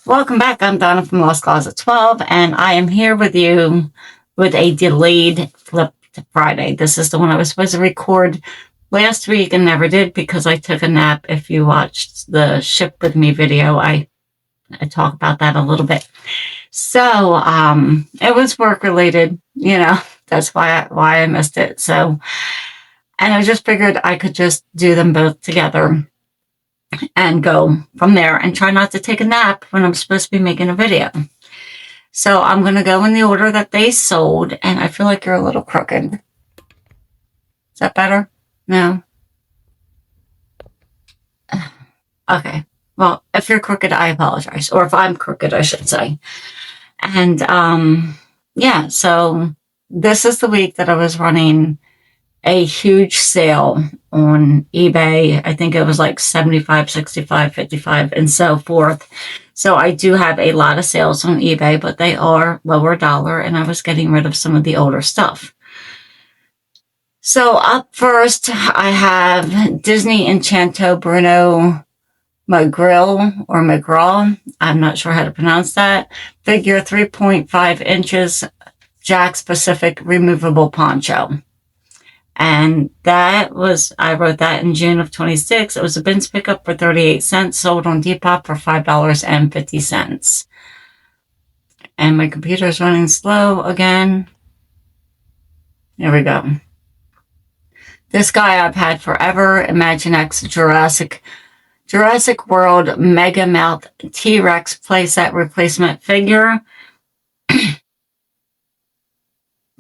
Welcome back. I'm Donna from Lost Closet 12, and I am here with you with a delayed Flip to Friday. This is the one I was supposed to record last week and never did because I took a nap. If you watched the Ship With Me video, I talk about that a little bit. So, it was work related, that's why I missed it. So, and I just figured I could just do them both together and go from there and try not to take a nap when I'm supposed to be making a video. So I'm going to go in the order that they sold, and I feel like you're a little crooked. Is that better? No? Okay. Well, if you're crooked, I apologize. Or if I'm crooked, I should say. And, yeah, so this is the week that I was running a huge sale on eBay. I think it was like 75, 65, 55, and so forth. So I do have a lot of sales on eBay, but they are lower dollar, and I was getting rid of some of the older stuff. So up first, I have Disney Enchanto Bruno McGrill or McGraw. I'm not sure how to pronounce that. Figure 3.5 inches, Jack's Pacific removable poncho. And that was, I wrote that in June of 26. It was a bins pickup for 38 cents, sold on Depop for $5.50. And my computer's running slow again. There we go. This guy I've had forever, Imaginext Jurassic World Mega Mouth T-Rex playset replacement figure.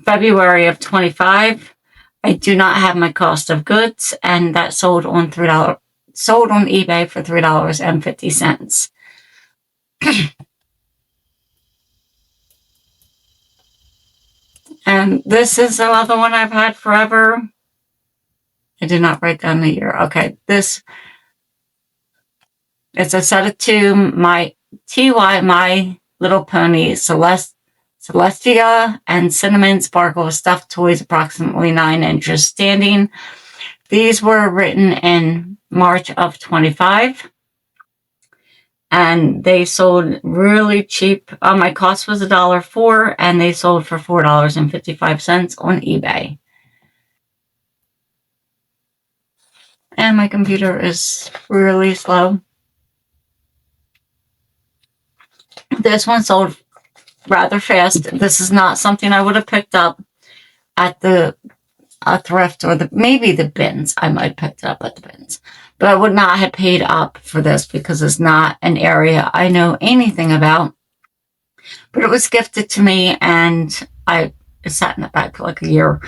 February of 25. I do not have my cost of goods, and that sold on eBay for $3.50. And this is another one I've had forever. I did not write down the year. Okay, it's a set of two, My Little Pony, Celestia and Cinnamon Sparkle stuffed toys, approximately 9 inches standing. These were written in March of 25. And they sold really cheap. My cost was $1.04, and they sold for $4.55 on eBay. And my computer is really slow. This one sold rather fast. This is not something I would have picked up at the thrift or maybe the bins. I might have picked it up at the bins. But I would not have paid up for this because it's not an area I know anything about. But it was gifted to me, and it sat in the bag for like a year.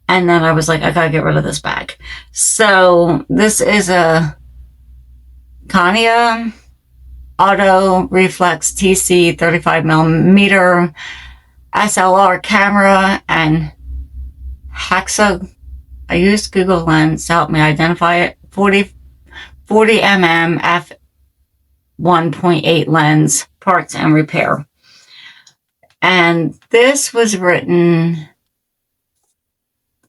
And then I was like, I gotta get rid of this bag. So this is a Kania Auto Reflex TC 35mm SLR camera and Haxa. I used Google Lens to help me identify it. 40mm f 1.8 lens, parts and repair. And this was written,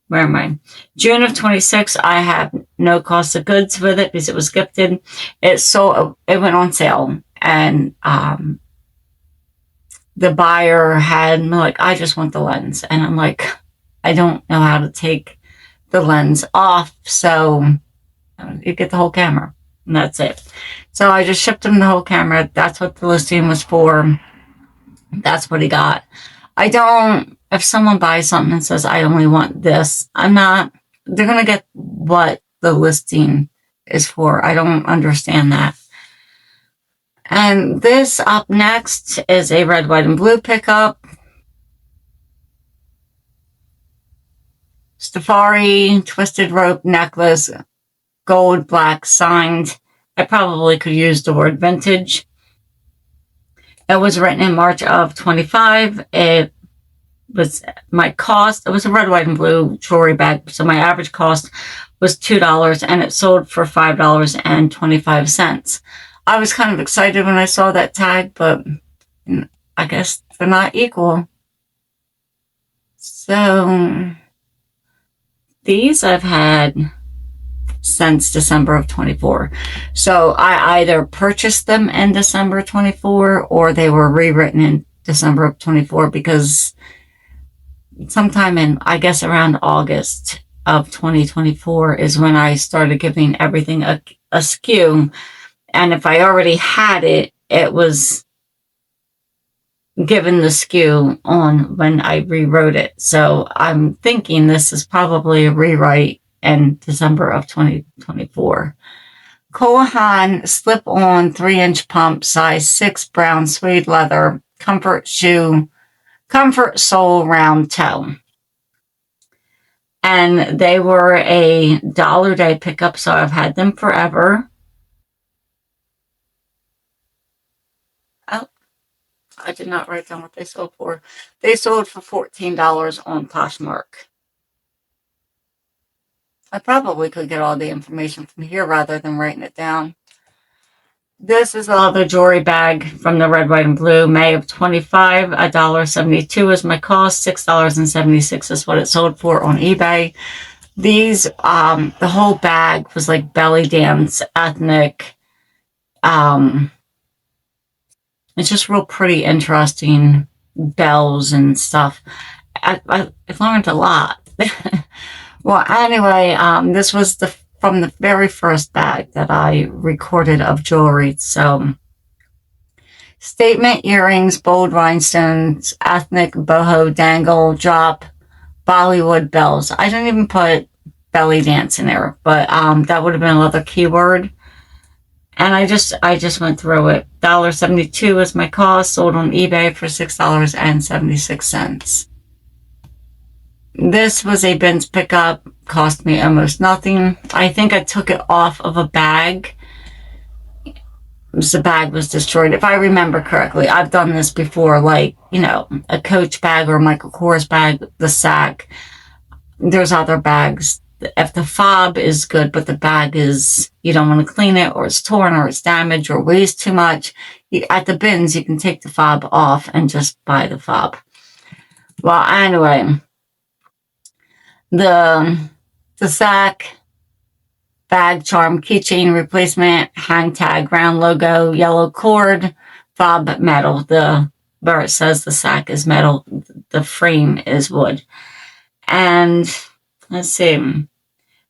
where am I? June of 26. I have no cost of goods with it because it was gifted. It went on sale, and the buyer had like, I just want the lens, and I'm like, I don't know how to take the lens off, so you get the whole camera, and that's it. So I just shipped him the whole camera. That's what the listing was for. That's what he got. If someone buys something and says, I only want this, they're going to get what the listing is for. I don't understand that. And this up next is a red, white, and blue pickup. Safari twisted rope necklace, gold, black, signed. I probably could use the word vintage. It was written in March of 25. It was my cost. It was a red, white, and blue jewelry bag. So my average cost was $2, and it sold for $5.25. I was kind of excited when I saw that tag, but I guess they're not equal. So these I've had since December of 24. So I either purchased them in December 24 or they were rewritten in December of 24, because sometime in, I guess, around August of 2024 is when I started giving everything a SKU. And if I already had it, it was given the SKU on when I rewrote it. So I'm thinking this is probably a rewrite in December of 2024. Kohan slip-on 3-inch pump, size 6, brown suede leather, comfort sole round toe. And they were a $1 a day pickup, so I've had them forever. Oh, I did not write down what they sold for. They sold for $14 on Poshmark. I probably could get all the information from here rather than writing it down. This is a leather jewelry bag from the Red, White, and Blue, May of 25. $1.72 is my cost. $6.76 is what it sold for on eBay. These, the whole bag was like belly dance, ethnic. It's just real pretty, interesting bells and stuff. I learned a lot. Well, anyway, this was from the very first bag that I recorded of jewelry. So, statement earrings, bold rhinestones, ethnic boho dangle, drop, Bollywood bells. I didn't even put belly dance in there, but that would have been another keyword. And I just went through it. $1.72 is my cost. Sold on eBay for $6.76. This was a bins pickup. Cost me almost nothing. I think I took it off of a bag. The bag was destroyed. If I remember correctly, I've done this before, like, a Coach bag or a Michael Kors bag, the sack. There's other bags. If the fob is good, but the bag is, you don't want to clean it, or it's torn, or it's damaged, or weighs too much, at the bins, you can take the fob off and just buy the fob. Well, anyway, the sack, bag, charm, keychain replacement, hang tag, round logo, yellow cord, fob metal. Where it says the sack is metal, the frame is wood. And let's see.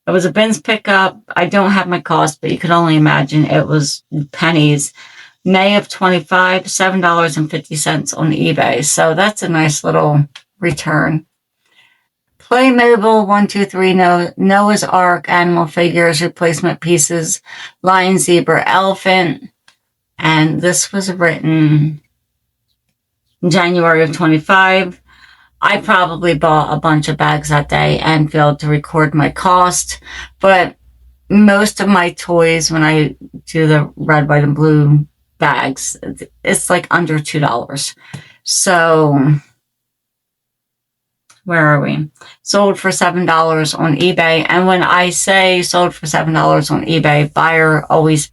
It was a bins pickup. I don't have my cost, but you can only imagine it was pennies. May of 25, $7.50 on eBay. So that's a nice little return. Playmobil 123 Noah's Ark animal figures, replacement pieces, lion, zebra, elephant. And this was written January of 25. I probably bought a bunch of bags that day and failed to record my cost, but most of my toys, when I do the Red, White, and Blue bags, it's like under $2. So, where are we? Sold for $7 on eBay. And when I say sold for $7 on eBay, buyer always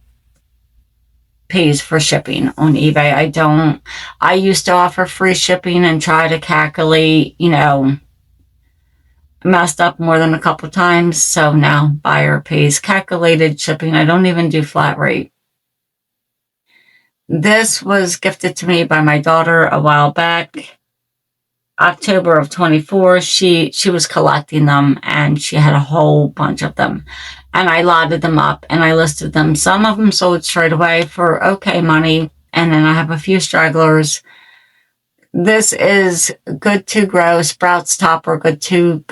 pays for shipping on eBay. I used to offer free shipping and try to calculate, messed up more than a couple times. So now buyer pays calculated shipping. I don't even do flat rate. This was gifted to me by my daughter a while back. October of 24, she was collecting them, and she had a whole bunch of them. And I lotted them up and I listed them. Some of them sold straight away for okay money. And then I have a few stragglers. This is Good to Grow Sprouts Topper, Good to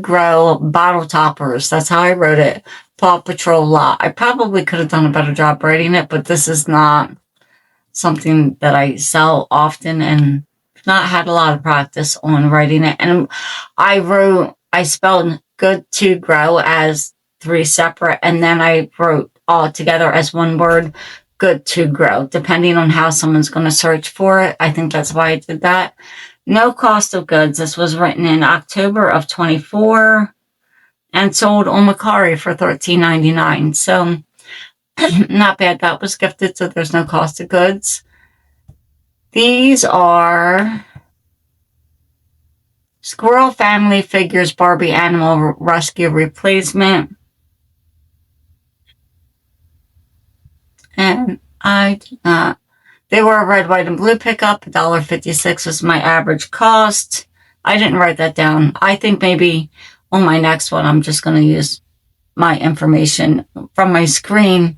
Grow Bottle Toppers. That's how I wrote it. Paw Patrol lot. I probably could have done a better job writing it, but this is not something that I sell often and not had a lot of practice on writing it. And I spelled Good to Grow as 3 separate, and then I wrote all together as one word, Good to Grow, depending on how someone's going to search for it. I think that's why I did that. No cost of goods. This was written in October of 24 and sold on Mercari for $13.99. So not bad. That was gifted, so there's no cost of goods. These are Squirrel Family Figures Barbie Animal Rescue Replacement. and I did not. They were a red, white, and blue pickup. $1.56 was my average cost. I didn't write that down. I think maybe on my next one, I'm just going to use my information from my screen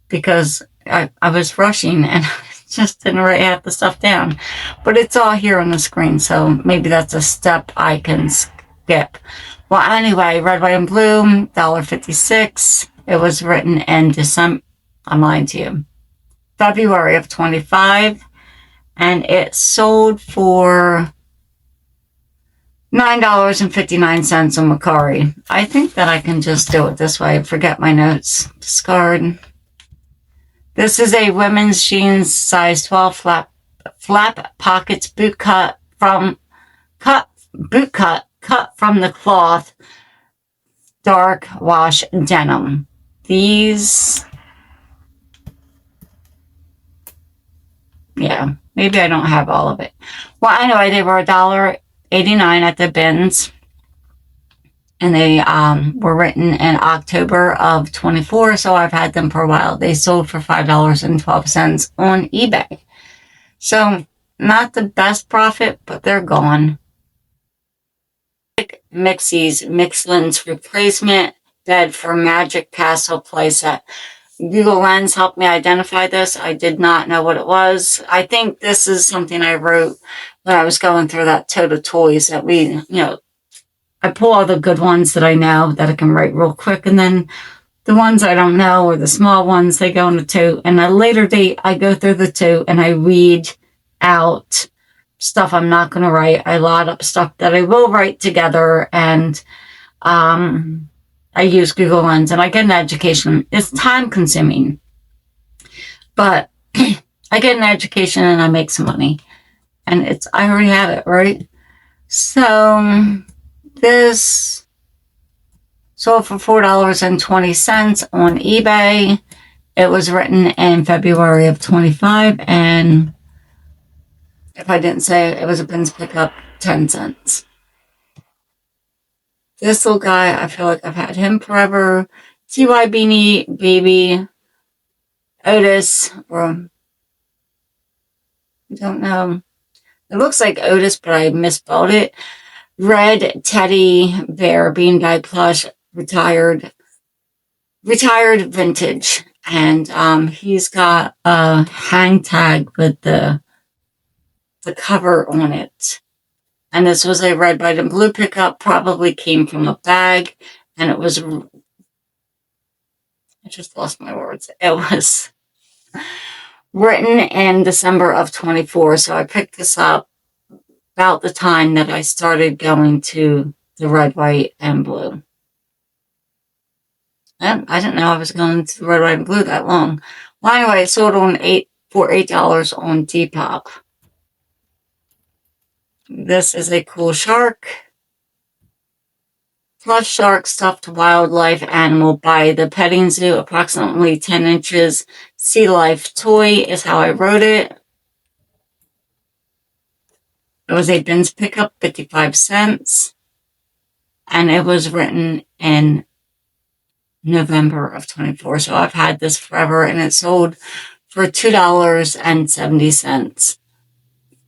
because I was rushing and I just didn't write half the stuff down. But it's all here on the screen, so maybe that's a step I can skip. Well, anyway, red, white, and blue, $1.56. It was written in December. I'm lying to you. February of 25, and it sold for $9.59 on Mercari. I think that I can just do it this way. Forget my notes. Discard. This is a women's jeans size 12 flap pockets boot cut from the cloth dark wash denim. These, yeah, maybe I don't have all of it. Well, anyway, they were $1.89 at the bins. And they were written in October of 24, so I've had them for a while. They sold for $5.12 on eBay. So, not the best profit, but they're gone. Mixlin's replacement bed for Magic Castle playset. Google Lens helped me identify this. I did not know what it was. I think this is something I wrote when I was going through that tote of toys that we, I pull all the good ones that I know that I can write real quick, and then the ones I don't know or the small ones, they go in the tote. And at a later date, I go through the tote and I read out stuff I'm not going to write. I lot up stuff that I will write together, and I use Google Lens, and I get an education. It's time consuming, but I get an education and I make some money, and I already have it, right? So this sold for $4.20 on eBay. It was written in February of 25, and if I didn't say it, it was a bins pickup, 10 cents. This little guy, I feel like I've had him forever. TY Beanie Baby Otis, or I don't know. It looks like Otis, but I misspelled it. Red teddy bear beanbag plush, retired vintage, and he's got a hang tag with the cover on it. And this was a red, white, and blue pickup. Probably came from a bag, and it was. I just lost my words. It was written in December of 24, so I picked this up about the time that I started going to the red, white, and blue. And I didn't know I was going to the red, white, and blue that long. Well, anyway, it sold for $8 on Depop. This is a cool shark. Plush shark stuffed wildlife animal by the petting zoo, approximately 10 inches. Sea life toy is how I wrote it. It was a bins pickup, 55 cents. And it was written in November of 24. So I've had this forever, and it sold for $2.70.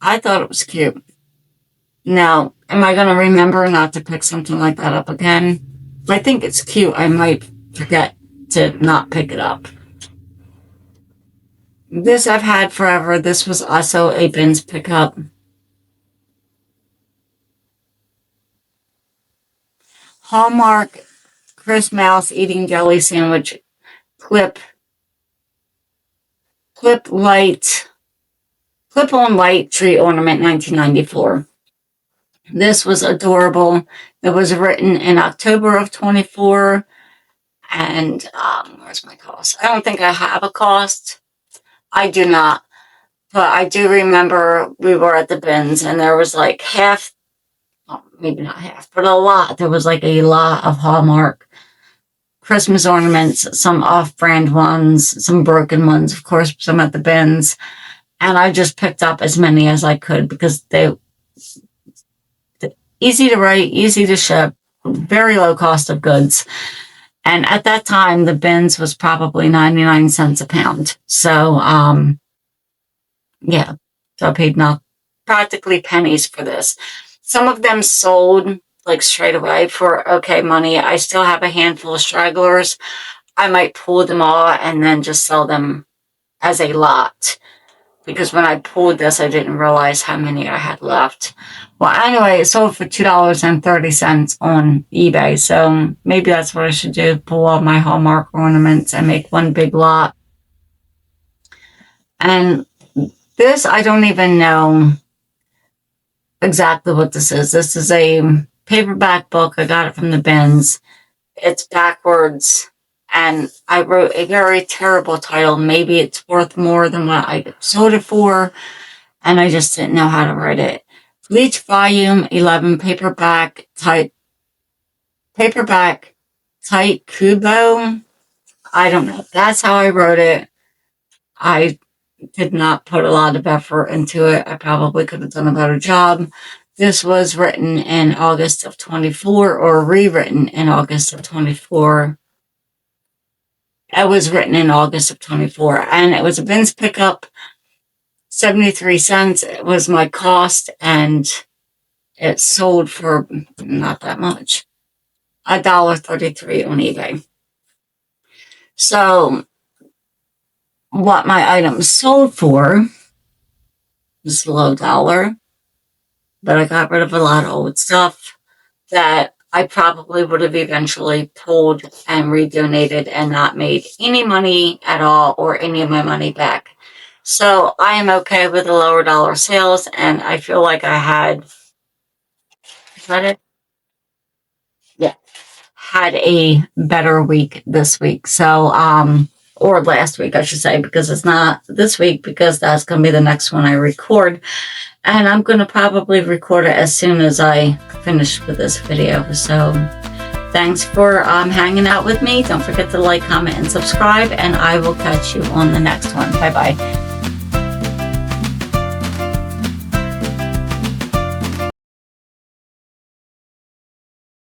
I thought it was cute. Now, am I going to remember not to pick something like that up again? I think it's cute. I might forget to not pick it up. This I've had forever. This was also a bins pickup. Hallmark Chris Mouse eating jelly sandwich clip on light tree ornament, 1994. This was adorable. It was written in October of 24. And where's my cost? I don't think I have a cost. I do not. But I do remember we were at the bins, and there was like half, well, maybe not half, but a lot. There was like a lot of Hallmark Christmas ornaments, some off-brand ones, some broken ones, of course, some at the bins. And I just picked up as many as I could because they easy to write, easy to ship, very low cost of goods. And at that time, the bins was probably 99 cents a pound. So, yeah. So I paid not practically pennies for this. Some of them sold like straight away for okay money. I still have a handful of stragglers. I might pull them all and then just sell them as a lot. Because when I pulled this, I didn't realize how many I had left. Well, anyway, it sold for $2.30 on eBay. So maybe that's what I should do. Pull all my Hallmark ornaments and make one big lot. And this, I don't even know exactly what this is. This is a paperback book. I got it from the bins. It's backwards. And I wrote a very terrible title. Maybe it's worth more than what I sold it for. And I just didn't know how to write it. Bleach Volume 11 paperback tight Kubo. I don't know. That's how I wrote it. I did not put a lot of effort into it. I probably could have done a better job. This was written in August of 24 or rewritten in August of 24. It was written in August of 24 and it was a bins pickup. 73 cents. It was my cost and it sold for not that much. $1.33 on eBay. So what my items sold for was low dollar, but I got rid of a lot of old stuff that I probably would have eventually pulled and redonated and not made any money at all or any of my money back. So I am okay with the lower dollar sales, and I feel like I had, is that it? Yeah, had a better week this week. So, or last week, I should say, because it's not this week, because that's going to be the next one I record. And I'm going to probably record it as soon as I finish with this video. So thanks for hanging out with me. Don't forget to like, comment, and subscribe, and I will catch you on the next one. Bye-bye.